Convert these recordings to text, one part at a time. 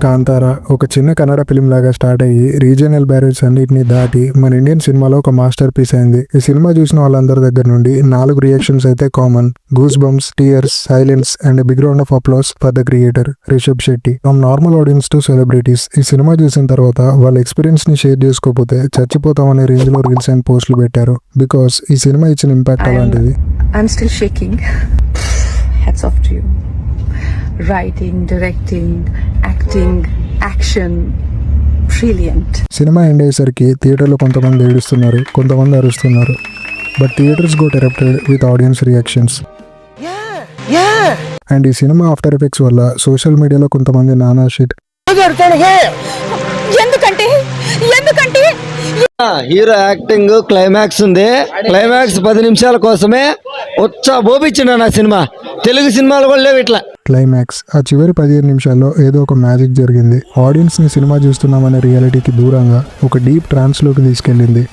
కాంతారా ఒక చిన్న కన్నడ ఫిల్మ్ లాగా స్టార్ట్ అయ్యి రీజనల్ బ్యారేజ్ అన్నిటిని దాటి మన ఇండియన్ సినిమాలో ఒక మాస్టర్ పీస్ అయింది. ఈ సినిమా చూసిన వాళ్ళందరి దగ్గర నుండి 4 రియాక్షన్స్ అయితే common: goose bumps, tears, silence and big round of applause for the creator Rishab Shetty. From normal audience to celebrities ఈ సినిమా చూసిన తర్వాత వాళ్ళ ఎక్స్పీరియన్స్ ని షేర్ చేసుకోకపోతే చచ్చిపోతామనే రేంజ్ లో రీల్స్ అండ్ పోస్టులు పెట్టారు. బికాస్ ఈ సినిమా ఇచ్చిన ఇంపాక్ట్ అలాంటిది. I'm still shaking. Hats off to you. Writing, directing, acting, action, brilliant. Cinema end అయ్యేసరికి థియేటర్లో కొంతమంది ఏడుస్తున్నారు, కొంతమంది అరుస్తున్నారు. But theatres got erupted with audience reactions. And ఈ సినిమా ఆఫ్టర్ ఎఫెక్ట్స్ వల్ల సోషల్ మీడియాలో కొంతమంది నానా షిట్ ఎందుకంటే హీరో యాక్టింగ్ క్లైమాక్స్ ఉంది. క్లైమాక్స్ 10 నిమిషాల కోసమే వచ్చా బోబిచ్చిన నా సినిమా. తెలుగు సినిమాలు కూడా లేవు ఇట్లా. క్లైమాక్స్ ఆ చివరి 15 నిమిషాల్లో ఏదో ఒక మ్యాజిక్ జరిగింది. ఆడియన్స్ ని సినిమా చూస్తున్నామనే రియాలిటీకి దూరంగా ఒక డీప్ ట్రాన్స్ లోకి తీసుకెళ్ళింది.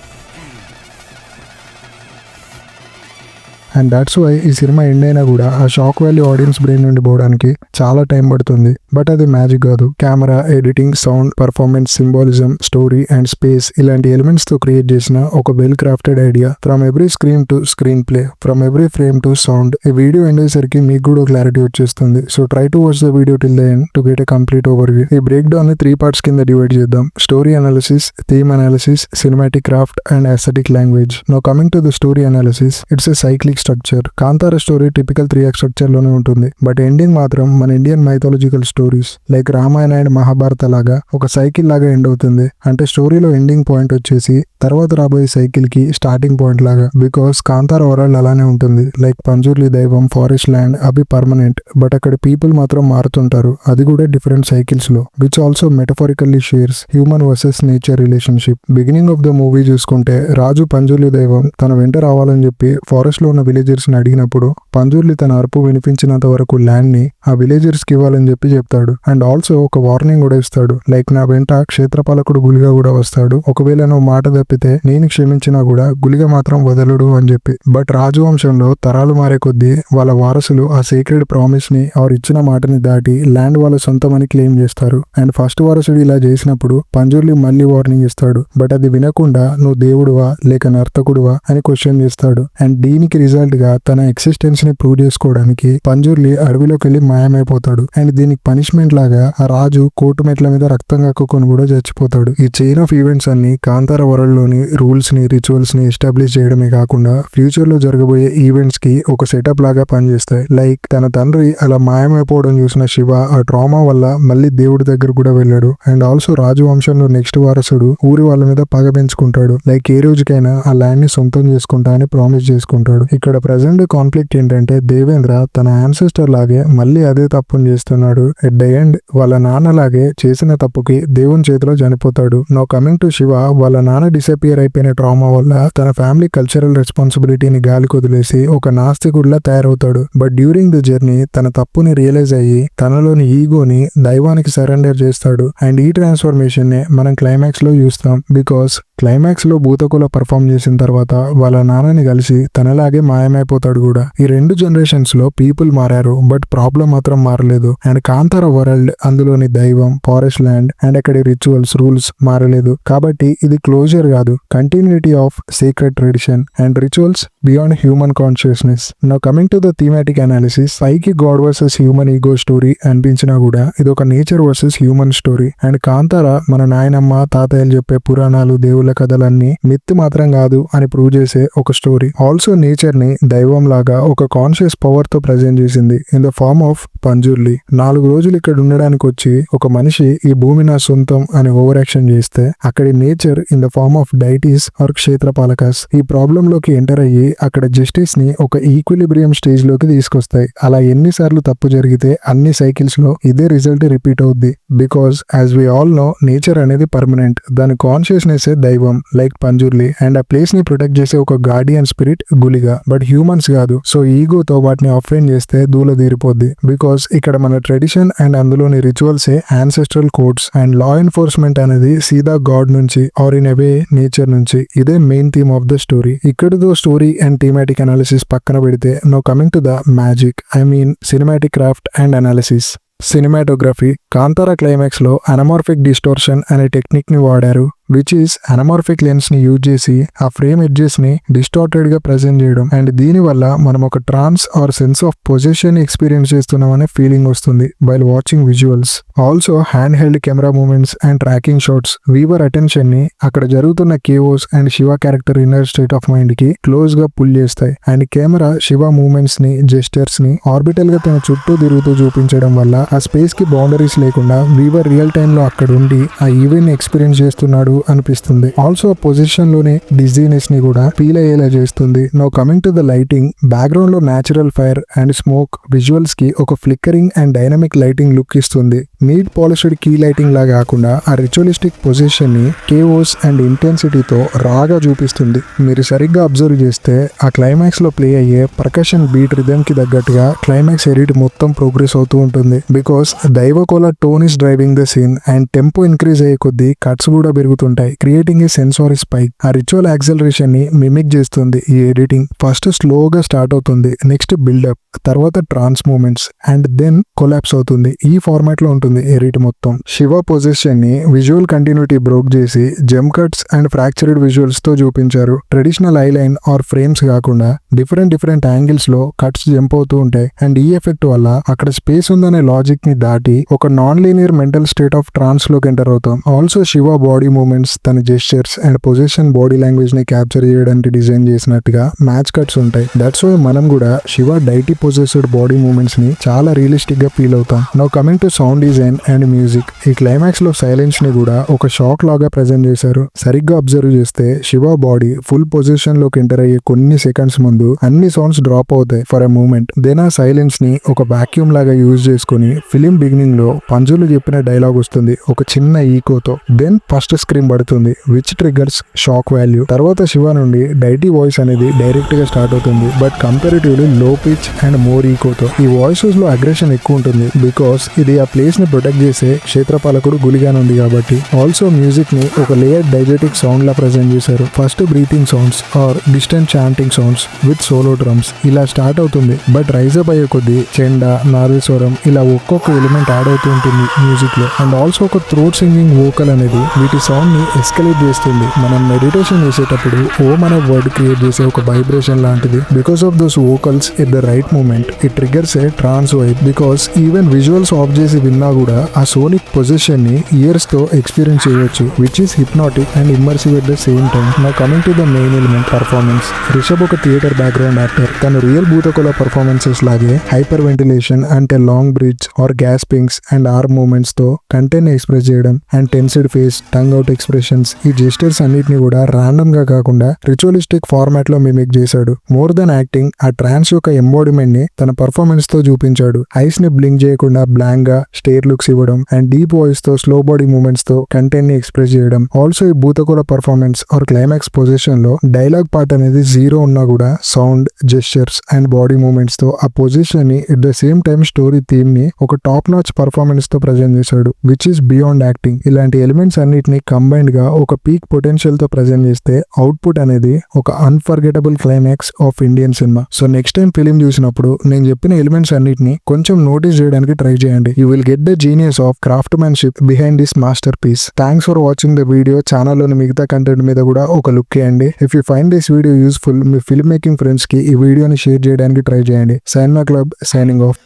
అండ్ దాట్స్ వై ఈ సినిమా ఎండ్ అయినా కూడా ఆ షాక్ వాల్యూ ఆడియన్స్ బ్రెయిన్ నుండి పోవడానికి చాలా టైం పడుతుంది. బట్ అది మ్యాజిక్ కాదు. Camera, editing, sound, performance, symbolism, story and space ఇలాంటి ఎలిమెంట్స్ తో క్రియేట్ చేసిన ఒక well crafted idea. From every screen to screen play, from every frame to sound. ఈ వీడియో ఎండ్ అయ్యేసరికి మీకు కూడా క్లారిటీ వచ్చేస్తుంది. So try to watch the video till the end to get a complete over view. ఈ break down ని 3 parts కింద divide చేద్దాం: story analysis, theme analysis, cinematic craft and aesthetic language. Now coming to the story analysis, it's a cyclic structure. Kantara story typical 3 act structure లోనే ఉంటుంది. But ending మాత్రం మన Indian mythological stories like Ramayana and Mahabharata లాగా ఒక cycle లాగా end అవుతుంది. అంటే స్టోరీలో ఎండింగ్ పాయింట్ వచ్చేసి తర్వాత రాబోయే సైకిల్ కి స్టార్టింగ్ పాయింట్ లాగా. బికాస్ కాంతార వరల్డ్ అలానే ఉంటుంది. లైక్ పంజుర్లి దైవం, ఫారెస్ట్ ల్యాండ్ అవి పర్మనెంట్. బట్ అక్కడ పీపుల్ మాత్రం మారుతుంటారు, అది కూడా డిఫరెంట్ సైకిల్స్ లో. Which also metaphorically shares human versus nature relationship. Beginning of the movie చూసుకుంటే రాజు పంజుర్లి దైవం తన వెంట రావాలని చెప్పి ఫారెస్ట్ లో ఉన్న విలేజర్స్ ని అడిగినప్పుడు పంజుర్లి తన అరుపు వినిపించినంత వరకు ల్యాండ్ ని ఆ విలేజర్స్ కి ఇవ్వాలని చెప్పి చెప్తాడు. అండ్ ఆల్సో ఒక వార్నింగ్ కూడా ఇస్తాడు. లైక్ నా వెంట క్షేత్రపాలకుడు గులిగా కూడా వస్తాడు, ఒకవేళ నువ్వు మాట తప్పితే నేను క్షమించినా కూడా గులిగా మాత్రం వదలడు అని చెప్పి. బట్ రాజవంశంలో తరాలు మారే కొద్దీ వాళ్ళ వారసులు ఆ సీక్రెట్ ప్రామిస్ ని ఆర్ ఇచ్చిన మాటని దాటి ల్యాండ్ వాళ్ళ సొంతమని క్లెయిమ్ చేస్తారు. అండ్ ఫస్ట్ వారసుడు ఇలా చేసినప్పుడు పంజుర్లి మళ్ళీ వార్నింగ్ ఇస్తాడు. బట్ అది వినకుండా నువ్వు దేవుడువా లేక నర్తకుడువా అని క్వశ్చన్ చేస్తాడు. అండ్ దీనికి రిజల్ట్ గా తన ఎక్సిస్టెన్స్ ని ప్రూవ్ చేసుకోవడానికి పంజుర్లి అడవిలోకి వెళ్లి మాయమైపోతాడు. అండ్ దీనికి పనిష్మెంట్ లాగా ఆ రాజు కోర్టు మెట్ల మీద రక్తం కక్కుకొని కూడా చచ్చిపోతాడు. ఈ చైన్ ఆఫ్ ఈవెంట్స్ అన్ని కాంతార వరల్డ్ లోని రూల్స్ ని, రిచువల్స్ ని ఎస్టాబ్లిష్ చేయడమే కాకుండా ఫ్యూచర్ లో జరగబోయే ఈవెంట్స్ కి ఒక సెటప్ లాగా పనిచేస్తాయి. లైక్ తన తండ్రి అలా మాయమైపోవడం చూసిన శివ ఆ ట్రామా వల్ల మళ్ళీ దేవుడి దగ్గర కూడా వెళ్ళాడు. అండ్ ఆల్సో రాజు వంశంలో నెక్స్ట్ వారసుడు ఊరి వాళ్ళ మీద పగ పెంచుకుంటాడు. లైక్ ఏ రోజుకైనా ఆ ల్యాండ్ ని సొంతం చేసుకుంటా అని ప్రామిస్ చేసుకుంటాడు. ఇక్కడ ప్రెసెంట్ కాన్ఫ్లిక్ట్ ఏంటంటే దేవేంద్ర తన యాన్సెస్టర్ లాగే మళ్ళీ అదే తప్పుని చేస్తున్నాడు. ఎట్ ద ఎండ్ వాళ్ళ నాన్న లాగే చేసిన తప్పుకి దేవుని చేతిలో చనిపోతాడు. నౌ కమింగ్ టు శివ, వాళ్ళ నాన్న డిసపియర్ అయిపోయిన ట్రామా వల్ల తన ఫ్యామిలీ కల్చరల్ రెస్పాన్సిబిలిటీని గాలికి వదిలేసి ఒక నాస్తికుడిలా తయారవుతాడు. బట్ డ్యూరింగ్ ద జర్నీ తన తప్పుని రియలైజ్ అయ్యి తనలోని ఈగోని దైవానికి సరెండర్ చేస్తాడు. అండ్ ఈ ట్రాన్స్ఫర్మేషన్ నే మనం క్లైమాక్స్ లో చూస్తాం. బికాస్ క్లైమాక్స్ లో భూతకుల పర్ఫామ్ చేసిన తర్వాత వాళ్ళ నాన్నని కలిసి తనలాగే మాయమైపోతాడు కూడా. ఈ 2 జనరేషన్స్ లో పీపుల్ మారారు, బట్ ప్రాబ్లం మాత్రం మారలేదు. అండ్ కాంతార వరల్డ్ అందులోని దైవం, ఫారెస్ట్ ల్యాండ్ అండ్ అక్కడి రిచువల్స్, రూల్స్ మారలేదు. కాబట్టి ఇది క్లోజర్ కాదు, continuity of secret tradition and rituals beyond human consciousness. Now coming to the thematic analysis, పైకి god versus human ego story అనిపించినా కూడా ఇది ఒక nature versus human story. And Kantara మన నాయనమ్మ తాతయ్యలు చెప్పే పురాణాలు, దేవుళ్ళ కథలన్నీ మిత్ మాత్రం కాదు అని ప్రూవ్ చేసే ఒక స్టోరీ. ఆల్సో నేచర్ ని దైవం లాగా ఒక కాన్షియస్ పవర్ తో ప్రజెంట్ చేసింది in the form of Panjurli. 4 రోజులు ఇక్కడ ఉండడానికి వచ్చి ఒక మనిషి ఈ భూమి నా సొంతం అని ఓవర్ యాక్షన్ చేస్తే అక్కడి nature in the form of deities or క్షేత్రపాలకస్ ఈ ప్రాబ్లం లోకి ఎంటర్ అయ్యి అక్కడ జస్టిస్ ని ఒక ఈక్విలిబ్రియం స్టేజ్ లోకి తీసుకొస్తాయి. అలా ఎన్నిసార్లు తప్పు జరిగితే అన్ని సైకిల్స్ లో ఇదే రిజల్ట్ రిపీట్ అవుద్ది. Because as we all know nature అనేది పర్మనెంట్, దాని కాన్షియస్నెస్ దైవం లైక్ పంజుర్లి. అండ్ ఆ ప్లేస్ ని ప్రొటెక్ట్ చేసే ఒక guardian spirit Guliga. But humans కాదు. సో ఈగోతో వాటిని ఆఫెండ్ చేస్తే దూల తీరిపోద్ది. బికాస్ ఇక్కడ మన ట్రెడిషన్ అండ్ అందులోని rituals ancestral codes and law enforcement అనేది సీదా గాడ్ నుంచి ఆర్ ఇన్ అవే నేచర్ నుంచి. ఇదే main theme of the story. ఇక్కడతో స్టోరీ అండ్ థీమాటిక్ అనాలిసిస్ పక్కన పెడితే no coming to the magic, I mean cinematic craft and analysis. Cinematography. Kantara climax లో anamorphic distortion అనే టెక్నిక్ ని వాడారు, విచ్ ఈస్ అనమార్ఫిక్ లెన్స్ ని యూజ్ చేసి ఆ ఫ్రేమ్ ఎడ్జెస్ ని డిస్టార్టెడ్ గా ప్రెజెంట్ చేయడం. అండ్ దీని వల్ల మనం ఒక trance or sense of possession experience చేస్తున్నాం అనే ఫీలింగ్ వస్తుంది while watching visuals. Also hand held camera movements and tracking shots viewer attention ని అక్కడ జరుగుతున్న chaos and Shiva character inner state of mind కి క్లోజ్ గా పుల్ చేస్తాయి. అండ్ కెమెరా శివ మూమెంట్స్ ని, జెస్టర్స్ ని ఆర్బిటల్ గా తన చుట్టూ తిరుగుతూ చూపించడం వల్ల ఆ స్పేస్ కి బౌండరీస్ లేకుండా వీవర్ రియల్ టైమ్ లో అక్కడ ఉండి ఆ ఈవెంట్ ని ఎక్స్పీరియన్స్ చేస్తున్నాడు అనిపిస్తుంది. ఆల్సో పొజిషన్ లోనే డిజీనెస్ ని కూడా ఫీల్ అయ్యేలా చేస్తుంది. Now coming to the lighting, background లో natural fire and smoke visuals కి ఒక flickering and dynamic lighting look ఇస్తుంది. నీట్ పాలిష్డ్ కీ లైటింగ్ లా కాకుండా ఆ రిచువలిస్టిక్ పొజిషన్ ని కేఓస్ అండ్ ఇంటెన్సిటీతో రాగా చూపిస్తుంది. మీరు సరిగ్గా అబ్జర్వ్ చేస్తే ఆ క్లైమాక్స్ లో ప్లే అయ్యే పర్కషన్ బీట్ రిథమ్ కి తగ్గట్టుగా క్లైమాక్స్ ఎడిట్ మొత్తం ప్రోగ్రెస్ అవుతూ ఉంటుంది. Because Daivakola tone is driving the scene and tempo increase అయ్యే కొద్దీ కట్స్ కూడా పెరుగుతుంటాయి, క్రియేటింగ్ ఏ సెన్సారీ స్పైక్. ఆ రిచువల్ యాక్సలరేషన్ ని మిమిక్ చేస్తుంది ఈ ఎడిటింగ్. ఫస్ట్ స్లోగా స్టార్ట్ అవుతుంది, నెక్స్ట్ బిల్డప్, తర్వాత trance movements and then collapse అవుతుంది. ఈ ఫార్మాట్ లో ఉంటుంది ఎడిట్ మొత్తం. శివ పొజిషన్ ని విజువల్ కంటిన్యూటీ బ్రోక్ చేసి jump cuts and fractured visuals తో చూపించారు. Traditional eye line or frames కాకుండా డిఫరెంట్ యాంగిల్స్ లో కట్స్ జంప్ అవుతూ ఉంటాయి. అండ్ ఈ ఎఫెక్ట్ వల్ల అక్కడ స్పేస్ ఉందనే లాజిక్ ని దాటి ఒక non linear mental state of trance లోకి ఎంటర్ అవుతాం. ఆల్సో శివ బాడీ మూమెంట్స్, తన gestures and possession body language ని క్యాప్చర్ చేయడానికి డిజైన్ చేసినట్టుగా మ్యాచ్ కట్స్ ఉంటాయి. దట్స్ వై మనం కూడా Shiva deity possessed body movements ని చాలా రియలిస్టిక్ గా ఫీల్ అవుతాం. Now coming to sound design and music. ఈ క్లైమాక్స్ లో సైలెన్స్ ని కూడా ఒక షాక్ లాగా ప్రెజెంట్ చేశారు. సరిగ్గా అబ్జర్వ్ చేస్తే శివ బాడీ ఫుల్ పొజిషన్ లోకి ఎంటర్ అయ్యే కొన్ని సెకండ్స్ ముందు అన్ని సౌండ్స్ డ్రాప్ అవుతాయి ఫర్ ఎ మూమెంట్. దెన్ ఆ సైలెన్స్ ని ఒక వాక్యూమ్ లాగా యూజ్ చేసుకుని ఫిలిం బిగినింగ్ లో పంజులు చెప్పిన డైలాగ్ వస్తుంది ఒక చిన్న ఈకోతో. దెన్ ఫస్ట్ స్క్రీన్ పడుతుంది విచ్ ట్రిగర్స్ షాక్ వాల్యూ. తర్వాత శివ నుండి డైటీ వాయిస్ అనేది డైరెక్ట్ గా స్టార్ట్ అవుతుంది, బట్ కంపారిటివ్లీ లో పిచ్ అండ్ మోర్ ఈకోతో. ఈ వాయిసెస్ లో అగ్రెషన్ ఎక్కువ ఉంటుంది బికాస్ ఇది ఆ ప్లేస్ ని ప్రొటెక్ట్ చేసే క్షేత్రపాలకుడు గులిగాన్ ఉంది కాబట్టి. ఆల్సో మ్యూజిక్ ని ఒక లేయర్ డైజెటిక్ సౌండ్ లా ప్రెజెంట్ చేశారు. First breathing sounds or distant chanting sounds with solo drums ఇలా స్టార్ట్ అవుతుంది, బట్ రైజ్ అప్ అయ్యే కొద్దీ చెండా, నాదస్వరం ఇలా ఒక్కొక్క ఎలిమెంట్ యాడ్ అవుతూ ఉంటుంది మ్యూజిక్ లో. అండ్ ఆల్సో ఒక థ్రోట్ సింగింగ్ వోకల్ అనేది వీటి సౌండ్ ని ఎస్కలేట్ చేస్తుంది. మనం మెడిటేషన్ చేసేటప్పుడు ఓం అనే వర్డ్ క్రియేట్ చేసే ఒక వైబ్రేషన్ లాంటిది. Because of those vocals at the right moment it triggers a trance vibe. Because even visuals off చేసి విన్నా కూడా ఆ సోనిక్ పొజిషన్ ని ఇయర్స్ తో ఎక్స్పీరియన్స్ చేయొచ్చు, which is hypnotic and immersive at the same time. Now coming to the main element, performance. Rishab ఒక theatre background actor. తను real Bhutakola performances లాగే హైపర్ వెంటిలేషన్ అంటే long breath or gaspings and arm movements తో content express చేయడం and tensed face, tongue out expressions, ఈ gestures అన్నిటిని కూడా random గా కాకుండా రిచువలిస్టిక్ ఫార్మాట్ లో మిమిక్ చేశాడు. మోర్ దెన్ యాక్టింగ్, ఆ ట్రాన్స్ యొక్క ఎంబాడిమెంట్ ని తన పర్ఫార్మెన్స్ తో చూపించాడు. ఐస్ ని బ్లింక్ చేయకుండా బ్లాంక్ గా స్టేర్ లుక్స్ ఇవ్వడం అండ్ డీప్ వాయిస్ తో స్లో బాడీ మూమెంట్స్ తో కంటెంట్ ని ఎక్స్ప్రెస్ చేయడం. ఆల్సో ఈ భూతకుల పర్ఫార్మెన్స్ ఆర్ క్లైమాక్స్ పొజిషన్ లో డైలాగ్ పార్ట్ అనేది జీరో ఉన్నా కూడా sound, gestures and body movements తో ఆ పొజిషన్ ని at the same time story theme ని ఒక టాప్ నాచ్ పర్ఫార్మెన్స్ తో ప్రజెంట్ చేశాడు, విచ్ ఈస్ బియాండ్ యాక్టింగ్. ఇలాంటి ఎలిమెంట్స్ అన్నిటిని కంబైన్డ్ గా ఒక పీక్ పొటెన్షియల్ తో ప్రజెంట్ చేస్తే అవుట్పుట్ అనేది ఒక unforgettable climax of Indian cinema. So next time film చూసినప్పుడు నేను చెప్పిన ఎలిమెంట్స్ అన్నిటిని కొంచెం నోటీస్ చేయడానికి ట్రై చేయండి. You will get the genius of craftsmanship behind this masterpiece. Thanks for watching the video. ఛానల్లోని మిగతా కంటెంట్ మీద కూడా ఒక లుక్ చేయండి. If you find this video useful, మీ ఫిల్మ్ మేకింగ్ ఫ్రెండ్స్ కి ఈ వీడియోని షేర్ చేయడానికి ట్రై చేయండి. Cinema club signing of.